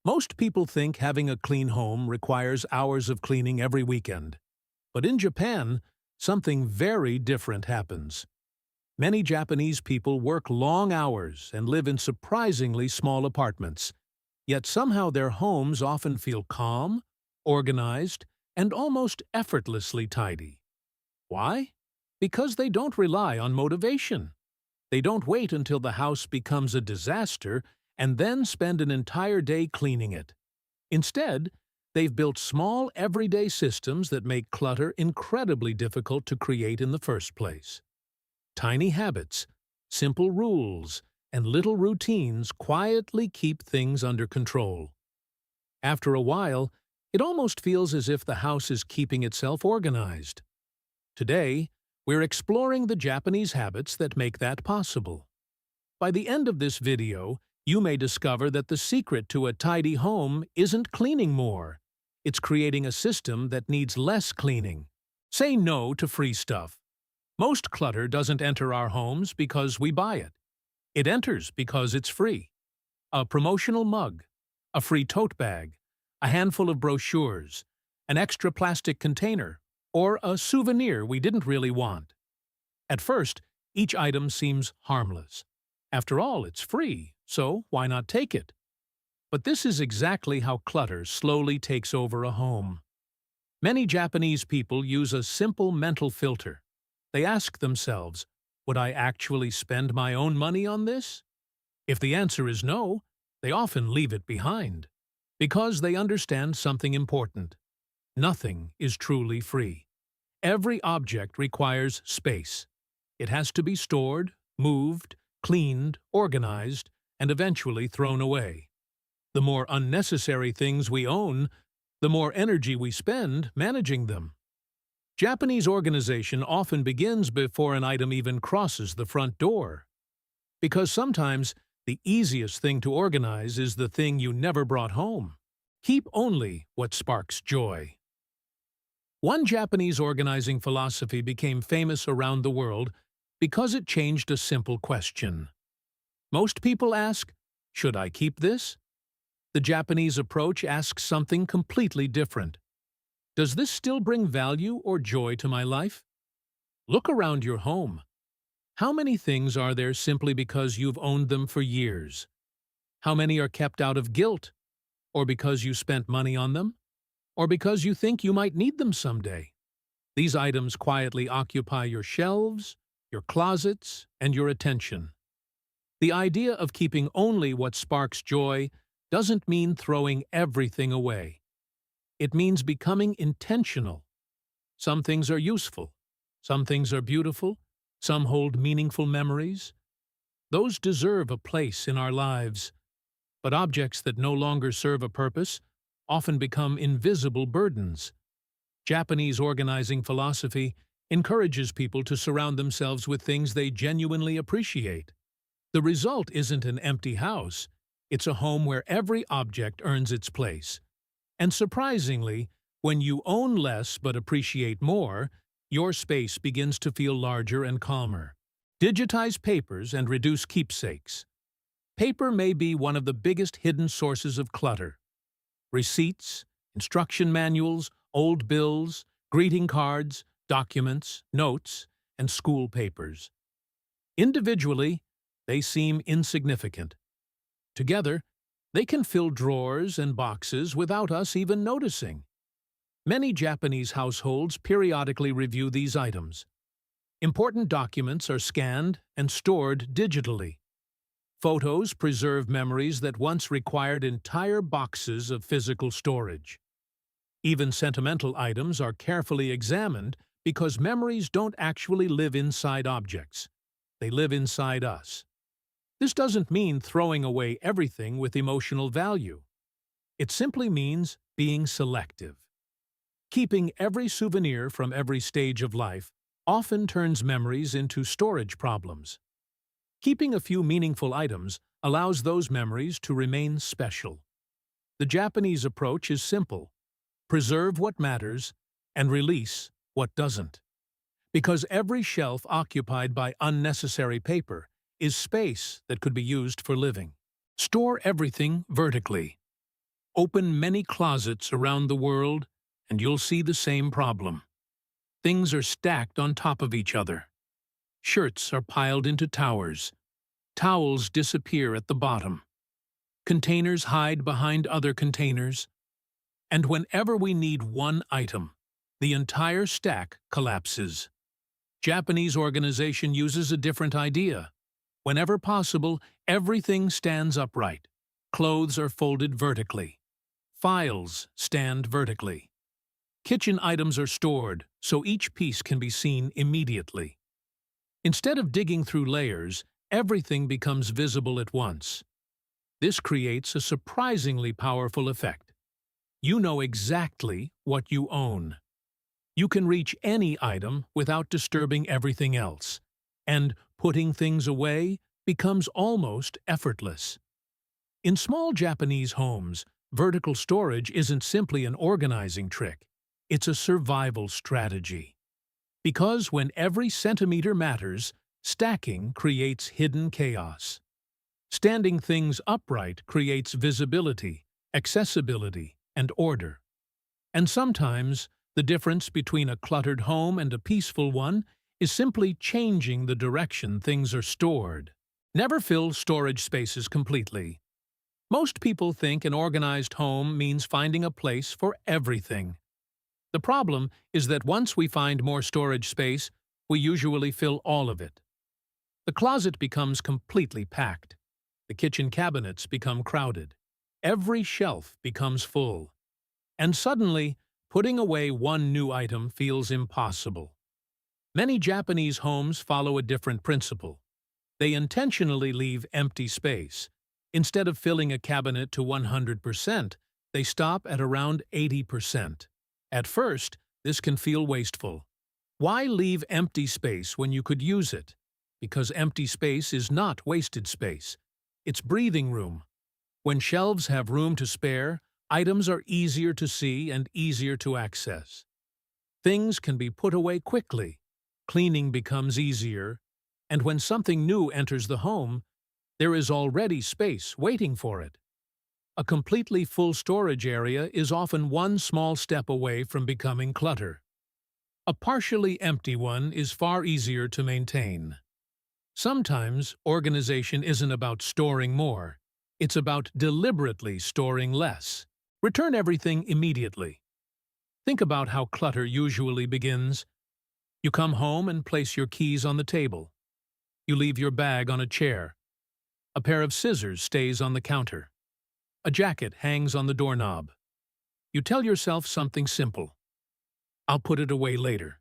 Most people think having a clean home requires hours of cleaning every weekend. But in Japan, something very different happens. Many Japanese people work long hours and live in surprisingly small apartments. Yet somehow their homes often feel calm, organized, and almost effortlessly tidy. Why? Because they don't rely on motivation. They don't wait until the house becomes a disaster and then spend an entire day cleaning it. Instead, they've built small, everyday systems that make clutter incredibly difficult to create in the first place. Tiny habits, simple rules, and little routines quietly keep things under control. After a while, it almost feels as if the house is keeping itself organized. Today, we're exploring the Japanese habits that make that possible. By the end of this video, you may discover that the secret to a tidy home isn't cleaning more. It's creating a system that needs less cleaning. Say no to free stuff. Most clutter doesn't enter our homes because we buy it. It enters because it's free. A promotional mug, a free tote bag, a handful of brochures, an extra plastic container, or a souvenir we didn't really want. At first, each item seems harmless. After all, it's free, so why not take it? But this is exactly how clutter slowly takes over a home. Many Japanese people use a simple mental filter. They ask themselves, would I actually spend my own money on this? If the answer is no, they often leave it behind. Because they understand something important. Nothing is truly free. Every object requires space. It has to be stored, moved, cleaned, organized, and eventually thrown away. The more unnecessary things we own, the more energy we spend managing them. Japanese organization often begins before an item even crosses the front door. Because sometimes the easiest thing to organize is the thing you never brought home. Keep only what sparks joy. One Japanese organizing philosophy became famous around the world because it changed a simple question. Most people ask, should I keep this? The Japanese approach asks something completely different. Does this still bring value or joy to my life? Look around your home. How many things are there simply because you've owned them for years? How many are kept out of guilt? Or because you spent money on them? Or because you think you might need them someday? These items quietly occupy your shelves, your closets, and your attention. The idea of keeping only what sparks joy doesn't mean throwing everything away. It means becoming intentional. Some things are useful. Some things are beautiful. Some hold meaningful memories. Those deserve a place in our lives. But objects that no longer serve a purpose often become invisible burdens. Japanese organizing philosophy encourages people to surround themselves with things they genuinely appreciate. The result isn't an empty house. It's a home where every object earns its place. And surprisingly, when you own less but appreciate more, your space begins to feel larger and calmer. Digitize papers and reduce keepsakes. Paper may be one of the biggest hidden sources of clutter. Receipts, instruction manuals, old bills, greeting cards, documents, notes, and school papers. Individually, they seem insignificant. Together, they can fill drawers and boxes without us even noticing. Many Japanese households periodically review these items. Important documents are scanned and stored digitally. Photos preserve memories that once required entire boxes of physical storage. Even sentimental items are carefully examined because memories don't actually live inside objects. They live inside us. This doesn't mean throwing away everything with emotional value. It simply means being selective. Keeping every souvenir from every stage of life often turns memories into storage problems. Keeping a few meaningful items allows those memories to remain special. The Japanese approach is simple. Preserve what matters and release what doesn't. Because every shelf occupied by unnecessary paper is space that could be used for living. Store everything vertically. Open many closets around the world, and you'll see the same problem. Things are stacked on top of each other. Shirts are piled into towers. Towels disappear at the bottom. Containers hide behind other containers. And whenever we need one item, the entire stack collapses. Japanese organization uses a different idea. Whenever possible, everything stands upright. Clothes are folded vertically. Files stand vertically. Kitchen items are stored, so each piece can be seen immediately. Instead of digging through layers, everything becomes visible at once. This creates a surprisingly powerful effect. You know exactly what you own. You can reach any item without disturbing everything else, and putting things away becomes almost effortless. In small Japanese homes, vertical storage isn't simply an organizing trick, it's a survival strategy. Because when every centimeter matters, stacking creates hidden chaos. Standing things upright creates visibility, accessibility, and order. And sometimes, the difference between a cluttered home and a peaceful one is simply changing the direction things are stored. Never fill storage spaces completely. Most people think an organized home means finding a place for everything. The problem is that once we find more storage space, we usually fill all of it. The closet becomes completely packed. The kitchen cabinets become crowded. Every shelf becomes full. And suddenly, putting away one new item feels impossible. Many Japanese homes follow a different principle. They intentionally leave empty space. Instead of filling a cabinet to 100%, they stop at around 80%. At first, this can feel wasteful. Why leave empty space when you could use it? Because empty space is not wasted space. It's breathing room. When shelves have room to spare, items are easier to see and easier to access. Things can be put away quickly. Cleaning becomes easier. And when something new enters the home, there is already space waiting for it. A completely full storage area is often one small step away from becoming clutter. A partially empty one is far easier to maintain. Sometimes, organization isn't about storing more. It's about deliberately storing less. Return everything immediately. Think about how clutter usually begins. You come home and place your keys on the table. You leave your bag on a chair. A pair of scissors stays on the counter. A jacket hangs on the doorknob. You tell yourself something simple. I'll put it away later.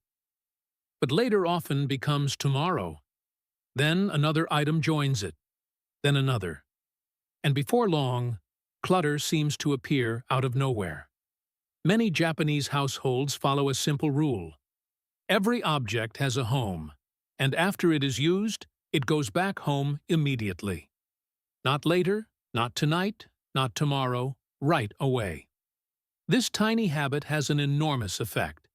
But later often becomes tomorrow. Then another item joins it. Then another. And before long, clutter seems to appear out of nowhere. Many Japanese households follow a simple rule. Every object has a home, and after it is used, it goes back home immediately. Not later, not tonight, not tomorrow, right away. This tiny habit has an enormous effect.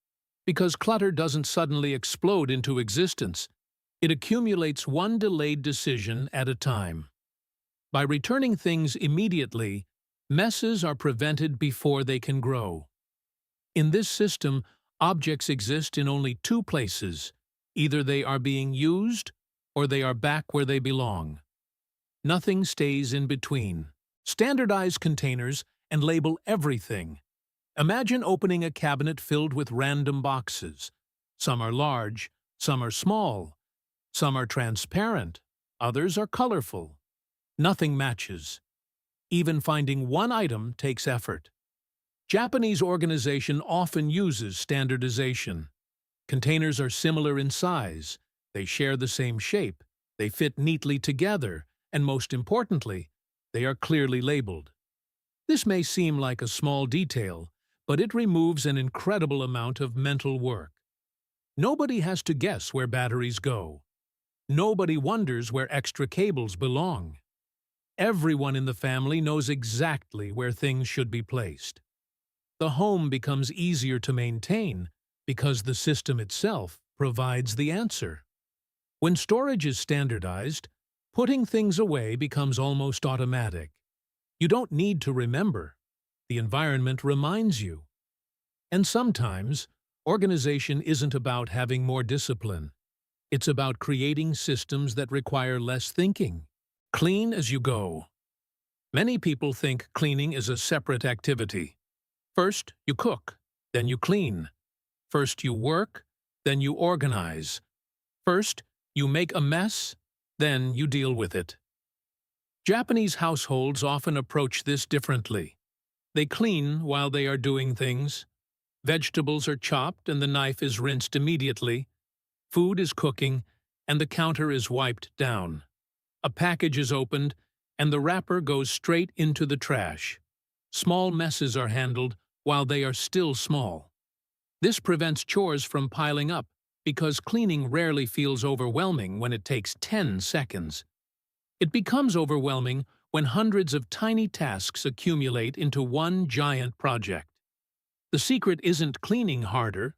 Because clutter doesn't suddenly explode into existence, it accumulates one delayed decision at a time. By returning things immediately, messes are prevented before they can grow. In this system, objects exist in only two places. Either they are being used, or they are back where they belong. Nothing stays in between. Standardize containers and label everything. Imagine opening a cabinet filled with random boxes. Some are large, some are small, some are transparent, others are colorful. Nothing matches. Even finding one item takes effort. Japanese organization often uses standardization. Containers are similar in size, they share the same shape, they fit neatly together, and most importantly, they are clearly labeled. This may seem like a small detail, but it removes an incredible amount of mental work. Nobody has to guess where batteries go. Nobody wonders where extra cables belong. Everyone in the family knows exactly where things should be placed. The home becomes easier to maintain because the system itself provides the answer. When storage is standardized, putting things away becomes almost automatic. You don't need to remember. The environment reminds you. And sometimes, organization isn't about having more discipline. It's about creating systems that require less thinking. Clean as you go. Many people think cleaning is a separate activity. First, you cook, then you clean. First, you work, then you organize. First, you make a mess, then you deal with it. Japanese households often approach this differently. They clean while they are doing things. Vegetables are chopped and the knife is rinsed immediately. Food is cooking and the counter is wiped down. A package is opened and the wrapper goes straight into the trash. Small messes are handled while they are still small. This prevents chores from piling up because cleaning rarely feels overwhelming when it takes 10 seconds. It becomes overwhelming when hundreds of tiny tasks accumulate into one giant project. The secret isn't cleaning harder,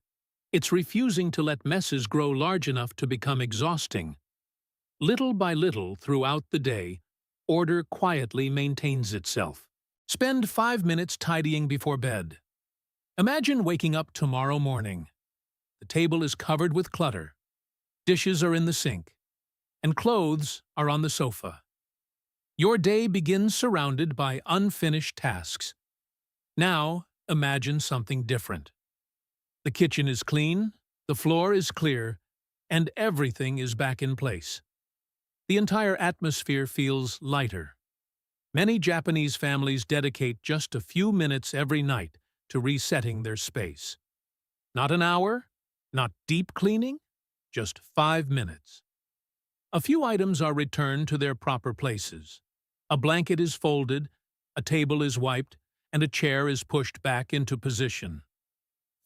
it's refusing to let messes grow large enough to become exhausting. Little by little throughout the day, order quietly maintains itself. Spend 5 minutes tidying before bed. Imagine waking up tomorrow morning. The table is covered with clutter. Dishes are in the sink, and clothes are on the sofa. Your day begins surrounded by unfinished tasks. Now, imagine something different. The kitchen is clean, the floor is clear, and everything is back in place. The entire atmosphere feels lighter. Many Japanese families dedicate just a few minutes every night to resetting their space. Not an hour, not deep cleaning, just 5 minutes. A few items are returned to their proper places. A blanket is folded, a table is wiped, and a chair is pushed back into position.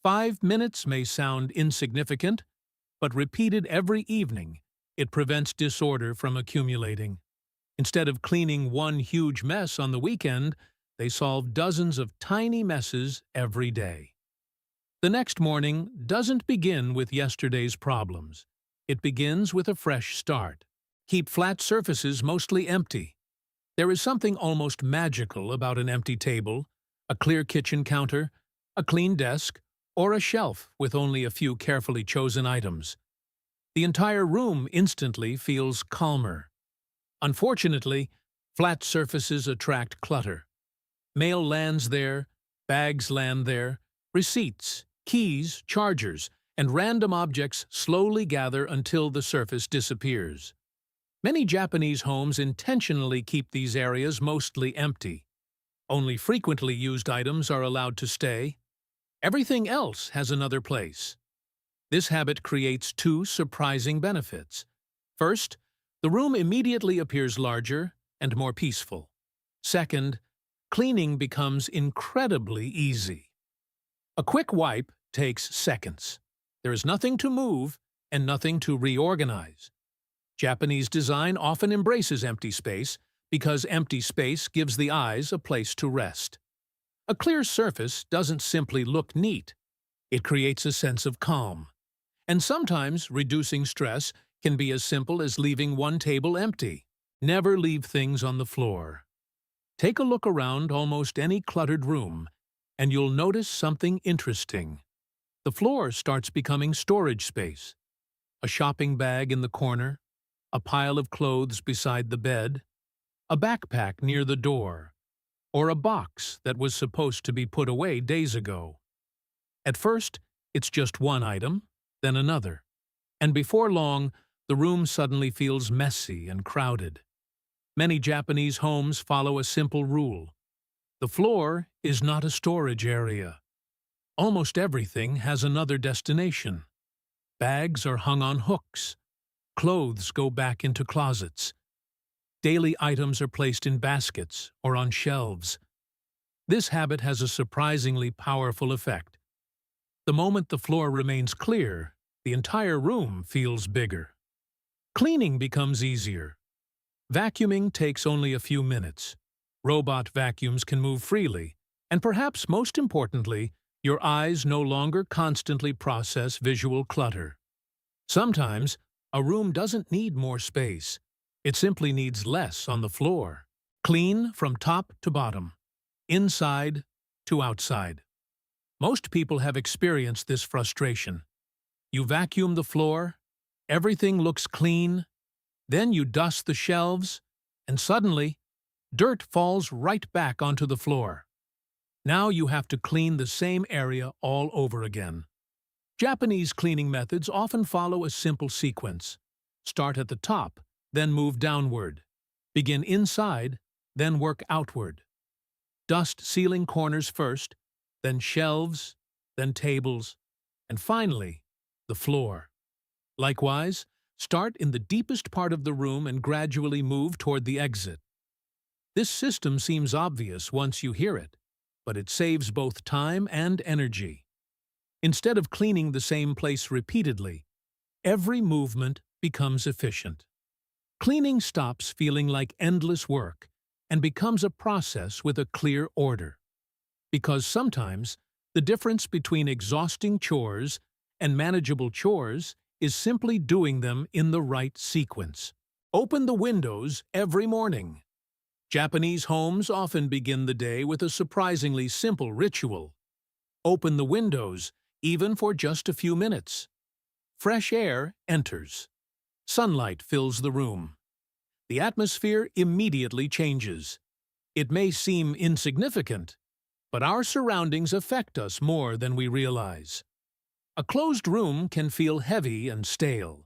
5 minutes may sound insignificant, but repeated every evening, it prevents disorder from accumulating. Instead of cleaning one huge mess on the weekend, they solve dozens of tiny messes every day. The next morning doesn't begin with yesterday's problems. It begins with a fresh start. Keep flat surfaces mostly empty. There is something almost magical about an empty table, a clear kitchen counter, a clean desk, or a shelf with only a few carefully chosen items. The entire room instantly feels calmer. Unfortunately, flat surfaces attract clutter. Mail lands there, bags land there, receipts, keys, chargers, and random objects slowly gather until the surface disappears. Many Japanese homes intentionally keep these areas mostly empty. Only frequently used items are allowed to stay. Everything else has another place. This habit creates two surprising benefits. First, the room immediately appears larger and more peaceful. Second, cleaning becomes incredibly easy. A quick wipe takes seconds. There is nothing to move and nothing to reorganize. Japanese design often embraces empty space because empty space gives the eyes a place to rest. A clear surface doesn't simply look neat. It creates a sense of calm. And sometimes reducing stress can be as simple as leaving one table empty. Never leave things on the floor. Take a look around almost any cluttered room, and you'll notice something interesting. The floor starts becoming storage space. A shopping bag in the corner, a pile of clothes beside the bed, a backpack near the door, or a box that was supposed to be put away days ago. At first, it's just one item, then another, and before long, the room suddenly feels messy and crowded. Many Japanese homes follow a simple rule. The floor is not a storage area. Almost everything has another destination. Bags are hung on hooks. Clothes go back into closets. Daily items are placed in baskets or on shelves. This habit has a surprisingly powerful effect. The moment the floor remains clear, the entire room feels bigger. Cleaning becomes easier. Vacuuming takes only a few minutes. Robot vacuums can move freely, and perhaps most importantly, your eyes no longer constantly process visual clutter. Sometimes, a room doesn't need more space. It simply needs less on the floor. Clean from top to bottom. Inside, to outside. Most people have experienced this frustration. You vacuum the floor, everything looks clean, then you dust the shelves, and suddenly, dirt falls right back onto the floor. Now you have to clean the same area all over again. Japanese cleaning methods often follow a simple sequence. Start at the top, then move downward. Begin inside, then work outward. Dust ceiling corners first, then shelves, then tables, and finally, the floor. Likewise, start in the deepest part of the room and gradually move toward the exit. This system seems obvious once you hear it, but it saves both time and energy. Instead of cleaning the same place repeatedly, every movement becomes efficient. Cleaning stops feeling like endless work and becomes a process with a clear order. Because sometimes, the difference between exhausting chores and manageable chores is simply doing them in the right sequence. Open the windows every morning. Japanese homes often begin the day with a surprisingly simple ritual. Open the windows, even for just a few minutes. Fresh air enters. Sunlight fills the room. The atmosphere immediately changes. It may seem insignificant, but our surroundings affect us more than we realize. A closed room can feel heavy and stale.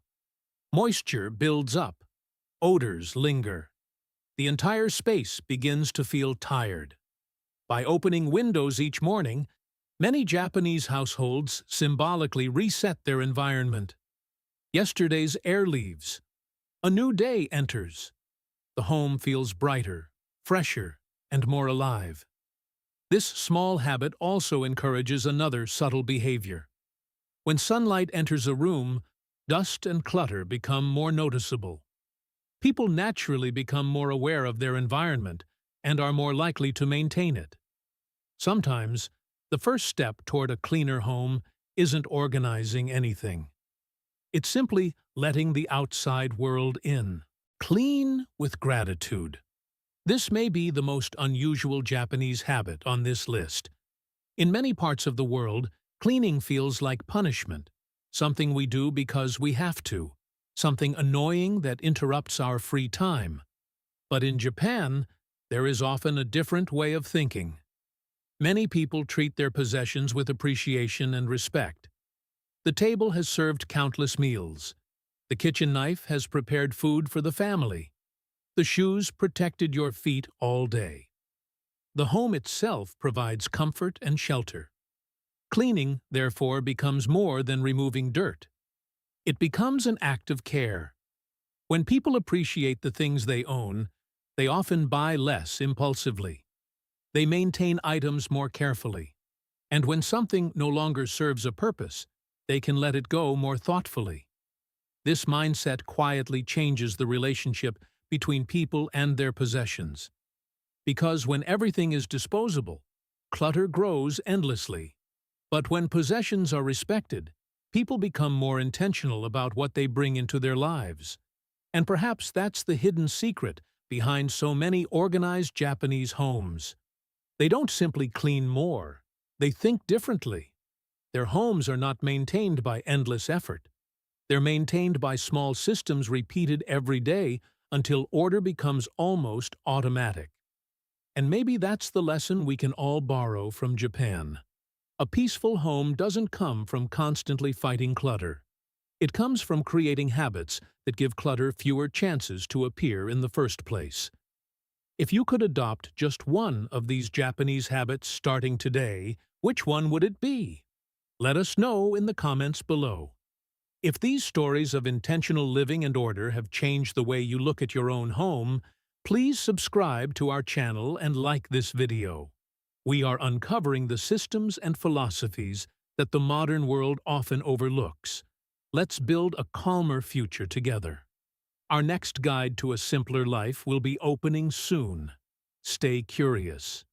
Moisture builds up. Odors linger. The entire space begins to feel tired. By opening windows each morning, many Japanese households symbolically reset their environment. Yesterday's air leaves. A new day enters. The home feels brighter, fresher, and more alive. This small habit also encourages another subtle behavior. When sunlight enters a room, dust and clutter become more noticeable. People naturally become more aware of their environment and are more likely to maintain it. Sometimes, the first step toward a cleaner home isn't organizing anything. It's simply letting the outside world in. Clean with gratitude. This may be the most unusual Japanese habit on this list. In many parts of the world, cleaning feels like punishment, something we do because we have to, something annoying that interrupts our free time. But in Japan, there is often a different way of thinking. Many people treat their possessions with appreciation and respect. The table has served countless meals. The kitchen knife has prepared food for the family. The shoes protected your feet all day. The home itself provides comfort and shelter. Cleaning, therefore, becomes more than removing dirt. It becomes an act of care. When people appreciate the things they own, they often buy less impulsively. They maintain items more carefully. And when something no longer serves a purpose, they can let it go more thoughtfully. This mindset quietly changes the relationship between people and their possessions. Because when everything is disposable, clutter grows endlessly. But when possessions are respected, people become more intentional about what they bring into their lives. And perhaps that's the hidden secret behind so many organized Japanese homes. They don't simply clean more, they think differently. Their homes are not maintained by endless effort. They're maintained by small systems repeated every day until order becomes almost automatic. And maybe that's the lesson we can all borrow from Japan. A peaceful home doesn't come from constantly fighting clutter. It comes from creating habits that give clutter fewer chances to appear in the first place. If you could adopt just one of these Japanese habits starting today, which one would it be? Let us know in the comments below. If these stories of intentional living and order have changed the way you look at your own home, please subscribe to our channel and like this video. We are uncovering the systems and philosophies that the modern world often overlooks. Let's build a calmer future together. Our next guide to a simpler life will be opening soon. Stay curious.